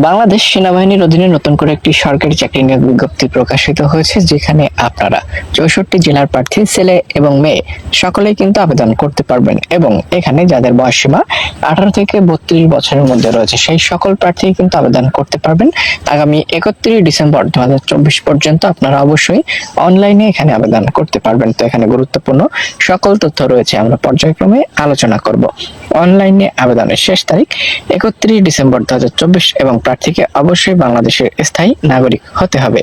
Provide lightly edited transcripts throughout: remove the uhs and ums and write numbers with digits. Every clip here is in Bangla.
বাংলাদেশ সেনাবাহিনীর অধীনে নতুন করে একটি সরকারি চাকরি নিয়োগ বিজ্ঞপ্তি প্রকাশিত হয়েছে, যেখানে আপনারা 64 জেলার প্রার্থী ছেলে এবং মেয়ে সকলেই কিন্তু আবেদন করতে পারবেন। এবং এখানে যাদের বয়সসীমা 18 থেকে 32 বছরের মধ্যে রয়েছে সেই সকল প্রার্থী কিন্তু আবেদন করতে পারবেন। আগামী 31 ডিসেম্বর 2024 পর্যন্ত আপনারা অবশ্যই অনলাইনে এখানে আবেদন করতে পারবেন। তো এখানে গুরুত্বপূর্ণ সকল তথ্য রয়েছে, আমরা পর্যায়ক্রমে আলোচনা করব। অনলাইনে আবেদনের শেষ তারিখ 31 ডিসেম্বর 2024 এবং প্রার্থীকে অবশ্যই বাংলাদেশের স্থায়ী নাগরিক হতে হবে।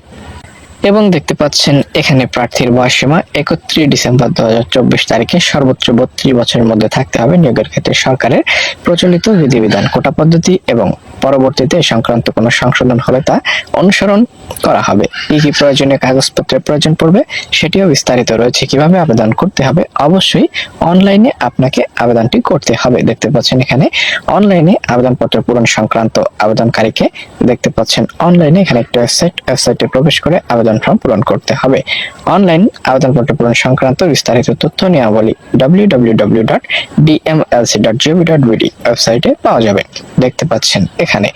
এবং দেখতে পাচ্ছেন এখানে প্রার্থীর বয়সসীমা 31 ডিসেম্বর 2024 তারিখে সর্বোচ্চ 32 বছরের মধ্যে থাকতে হবে। নিয়োগের ক্ষেত্রে সরকারের প্রচলিত বিধিবিধান, কোটা পদ্ধতি এবং পরবর্তীতে সংক্রান্ত কোনো সংশোধন হলে তা অনুসরণ করা হবে। কি প্রয়োজনীয় কাগজপত্রের প্রয়োজন পড়বে সেটিও বিস্তারিত রয়েছে। কিভাবে আবেদন করতে হবে, অবশ্যই অনলাইনে আপনাকে আবেদনটি করতে হবে। দেখতে পাচ্ছেন এখানে অনলাইনে আবেদনপত্র পূরণ সংক্রান্ত আবেদনকারীকে দেখতে পাচ্ছেন অনলাইনে এখানে একটা ওয়েবসাইটে প্রবেশ করে আবেদন ফর্ম পূরণ করতে হবে। অনলাইন আবেদনপত্র পূরণ সংক্রান্ত বিস্তারিত তথ্য নিয়মাবলী www.dmlc.gov.bd ওয়েবসাইটে পাওয়া যাবে। দেখতে পাচ্ছেন এখানে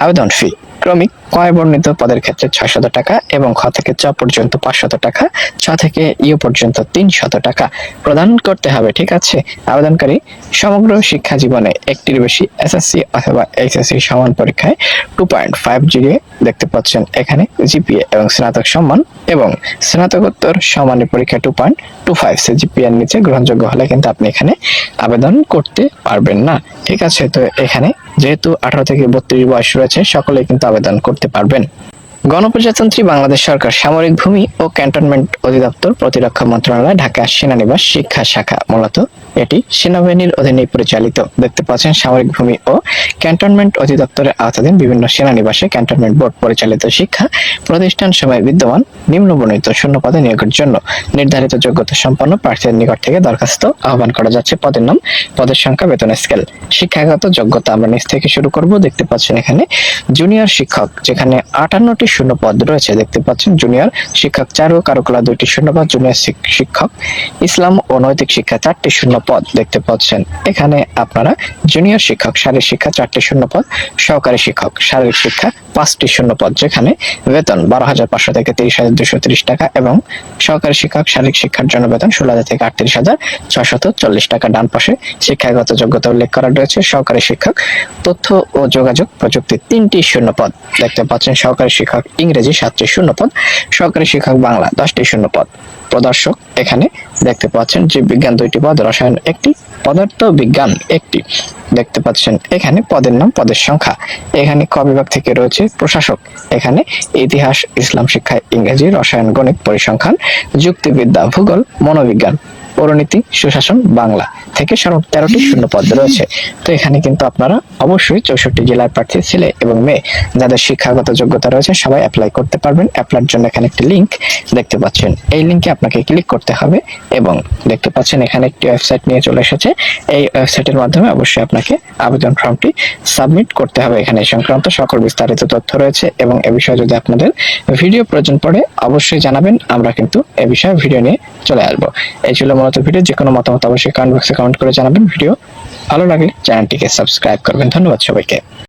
আবেদন ফি ক্রমিক কয় বর্ণিত পদের ক্ষেত্রে 600 টাকা এবং খ থেকে চ পর্যন্ত 500 টাকা, ছ থেকে ইউ পর্যন্ত 300 টাকা প্রদান করতে হবে। ঠিক আছে, আবেদনকারী সমগ্র শিক্ষা জীবনে একটির বেশি এসএসসি অথবা এইচএসসি সমান পরীক্ষায় 2.5 জিপিএ দেখতে পাচ্ছেন এখানে জিপিএ এবং স্নাতক সম্মান এবং স্নাতকোত্তর সমানের পরীক্ষা 2.25 সিজিপিএ এর নিচে গ্রহণযোগ্য হলে কিন্তু আপনি এখানে আবেদন করতে পারবেন না। ঠিক আছে, তো এখানে যেহেতু 18 থেকে 32 বয়স রয়েছে সকলেই কিন্তু আবেদন করতে পারবেন। গণপ্রজাতন্ত্রী বাংলাদেশ সরকার সামরিক ভূমি ও ক্যান্টনমেন্ট অধিদপ্তর, প্রতিরক্ষা মন্ত্রণালয়, ঢাকা সেনানিবাস শিক্ষা শাখা, মূলত এটি সেনাবাহিনীর অধীনে পরিচালিত। দেখতে পাচ্ছেন সামরিক ভূমি ও ক্যান্টনমেন্ট অধিদপ্তরের আওতাধীন বিভিন্ন সেনানিবাসে ক্যান্টনমেন্ট বোর্ড পরিচালিত শিক্ষা প্রতিষ্ঠান সময় বিদ্যমান নিম্নবর্ণিত শূন্য পদে নিয়োগের জন্য নির্ধারিত যোগ্যতা সম্পন্ন প্রার্থীদের নিকট থেকে দরখাস্ত আহ্বান করা যাচ্ছে। পদের নাম, পদের সংখ্যা, বেতনের স্কেল, শিক্ষাগত যোগ্যতা আমরা নিচ থেকে শুরু করব। দেখতে পাচ্ছেন এখানে জুনিয়র শিক্ষক, যেখানে 58টি শূন্য পদ রয়েছে। দেখতে পাচ্ছেন জুনিয়র শিক্ষক 4 ও কারুকলা 2টি শূন্য পদ, জুনিয়র শিক্ষক ইসলাম ও নৈতিক শিক্ষা 4টি শূন্য পদ। দেখতে পাচ্ছেন এখানে আপনারা জুনিয়র শিক্ষক শারীরিক শিক্ষা 4টি শূন্য পদ, সহকারী শিক্ষক শারীরিক শিক্ষা 5টি শূন্য পদ, যেখানে বেতন 12,500 থেকে 30,230 টাকা এবং সহকারী শিক্ষক শারীরিক শিক্ষার জন্য বেতন 16,000 থেকে 38,640 টাকা। ডান পাশে শিক্ষাগত যোগ্যতা উল্লেখ করা রয়েছে। সহকারী শিক্ষক তথ্য ও যোগাযোগ প্রযুক্তি 3টি শূন্য পদ। দেখতে পাচ্ছেন সহকারী শিক্ষক ইংরেজি 7টি শূন্য পদ, সহকারী শিক্ষক বাংলা 10টি শূন্য পদ। প্রদর্শক এখানে দেখতে পাচ্ছেন জীব বিজ্ঞান 2টি পদ, রসায়ন 1টি, পদার্থ বিজ্ঞান 1টি। দেখতে পাচ্ছেন এখানে পদের নাম, পদের সংখ্যা। এখানে ক বিভাগ থেকে রয়েছে প্রশাসক, এখানে ইতিহাস, ইসলাম শিক্ষা, ইংরেজি, রসায়ন, গণিত, পরিসংখ্যান, যুক্তিবিদ্যা, ভূগোল, মনোবিজ্ঞান, পৌরনীতি, সুশাসন, বাংলা থেকে 13টি শূন্য পদ রয়েছে। তো এখানে কিন্তু আপনারা অবশ্যই 64 জেলার প্রার্থী ছেলে এবং মেয়ে যাদের শিক্ষাগত যোগ্যতা রয়েছে সবাই অ্যাপ্লাই করতে পারবেন। অ্যাপ্লাইয়ের জন্য এখানে একটি লিংক দেখতে পাচ্ছেন, এই লিংকে আপনাকে ক্লিক করতে হবে এবং দেখতে পাচ্ছেন এখানে একটি ওয়েবসাইট নিয়ে চলে এসেছে। এই ওয়েবসাইটের মাধ্যমে অবশ্যই আপনাকে আবেদন ফর্মটি সাবমিট করতে হবে। এখানে সংক্রান্ত সকল বিস্তারিত তথ্য রয়েছে এবং এ বিষয়ে যদি আপনাদের ভিডিও প্রয়োজন পড়ে অবশ্যই জানাবেন, আমরা কিন্তু এ বিষয়ে ভিডিও নিয়ে চলে আসবো। এই ছিল মূলত ভিডিও। যে কোনো মতামত অবশ্যই কমেন্ট বক্সে কমেন্ট করে জানাবেন। ভিডিও ভালো লাগলে চ্যানেলটিকে সাবস্ক্রাইব করবেন। ধন্যবাদ সবাইকে।